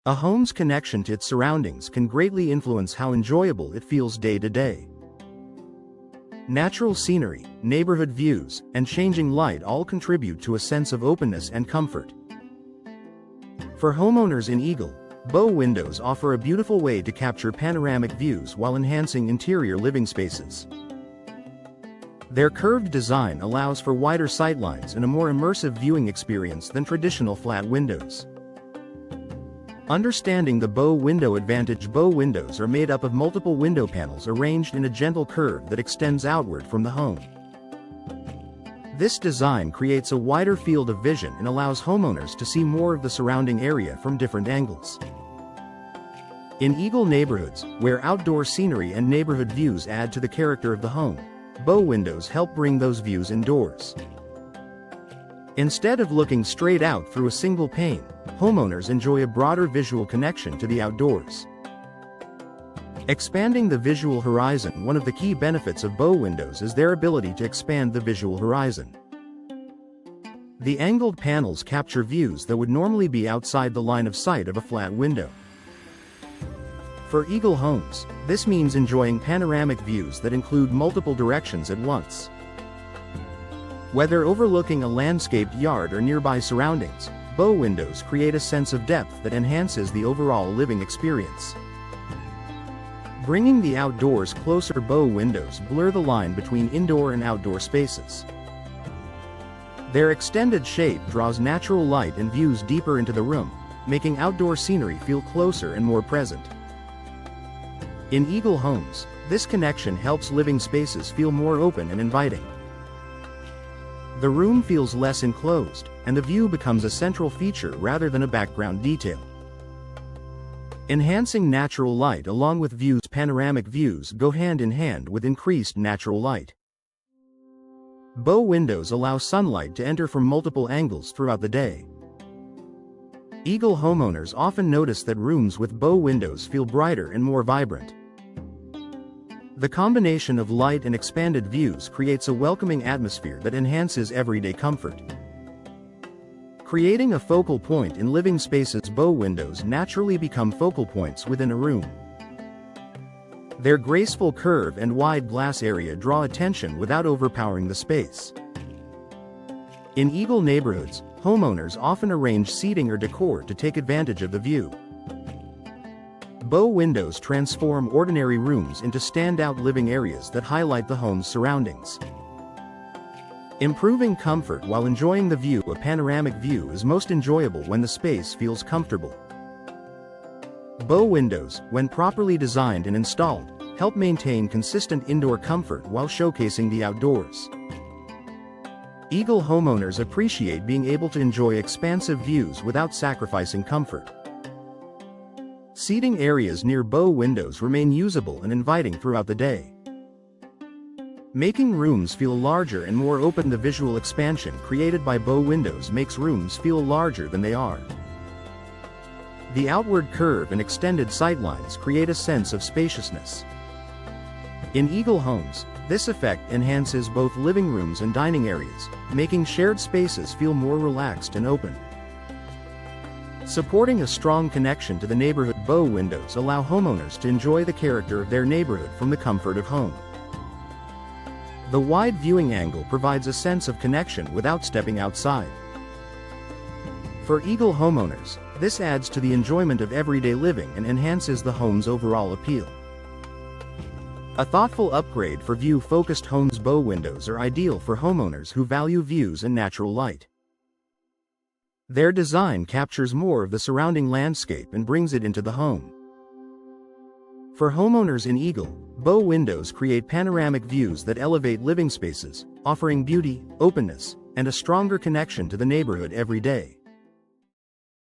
A home's connection to its surroundings can greatly influence how enjoyable it feels day to day. Natural scenery, neighborhood views, and changing light all contribute to a sense of openness and comfort. For homeowners in Eagle, bow windows offer a beautiful way to capture panoramic views while enhancing interior living spaces. Their curved design allows for wider sightlines and a more immersive viewing experience than traditional flat windows. Understanding the bow window advantage: bow windows are made up of multiple window panels arranged in a gentle curve that extends outward from the home. This design creates a wider field of vision and allows homeowners to see more of the surrounding area from different angles. In Eagle neighborhoods, where outdoor scenery and neighborhood views add to the character of the home, bow windows help bring those views indoors. Instead of looking straight out through a single pane, homeowners enjoy a broader visual connection to the outdoors. Expanding the visual horizon: one of the key benefits of bow windows is their ability to expand the visual horizon. The angled panels capture views that would normally be outside the line of sight of a flat window. For Eagle homes, this means enjoying panoramic views that include multiple directions at once. Whether overlooking a landscaped yard or nearby surroundings, bow windows create a sense of depth that enhances the overall living experience. Bringing the outdoors closer: bow windows blur the line between indoor and outdoor spaces. Their extended shape draws natural light and views deeper into the room, making outdoor scenery feel closer and more present. In Eagle homes, this connection helps living spaces feel more open and inviting. The room feels less enclosed, and the view becomes a central feature rather than a background detail. Enhancing natural light along with views: panoramic views go hand in hand with increased natural light. Bow windows allow sunlight to enter from multiple angles throughout the day. Eagle homeowners often notice that rooms with bow windows feel brighter and more vibrant. The combination of light and expanded views creates a welcoming atmosphere that enhances everyday comfort. Creating a focal point in living spaces: bow windows naturally become focal points within a room. Their graceful curve and wide glass area draw attention without overpowering the space. In Eagle neighborhoods, homeowners often arrange seating or decor to take advantage of the view. Bow windows transform ordinary rooms into standout living areas that highlight the home's surroundings. Improving comfort while enjoying the view: a panoramic view is most enjoyable when the space feels comfortable. Bow windows, when properly designed and installed, help maintain consistent indoor comfort while showcasing the outdoors. Eagle homeowners appreciate being able to enjoy expansive views without sacrificing comfort. Seating areas near bow windows remain usable and inviting throughout the day. Making rooms feel larger and more open: the visual expansion created by bow windows makes rooms feel larger than they are. The outward curve and extended sightlines create a sense of spaciousness. In Eagle homes, this effect enhances both living rooms and dining areas, making shared spaces feel more relaxed and open. Supporting a strong connection to the neighborhood: bow windows allow homeowners to enjoy the character of their neighborhood from the comfort of home. The wide viewing angle provides a sense of connection without stepping outside. For Eagle homeowners, this adds to the enjoyment of everyday living and enhances the home's overall appeal. A thoughtful upgrade for view-focused homes: bow windows are ideal for homeowners who value views and natural light. Their design captures more of the surrounding landscape and brings it into the home. For homeowners in Eagle, bow windows create panoramic views that elevate living spaces, offering beauty, openness, and a stronger connection to the neighborhood every day.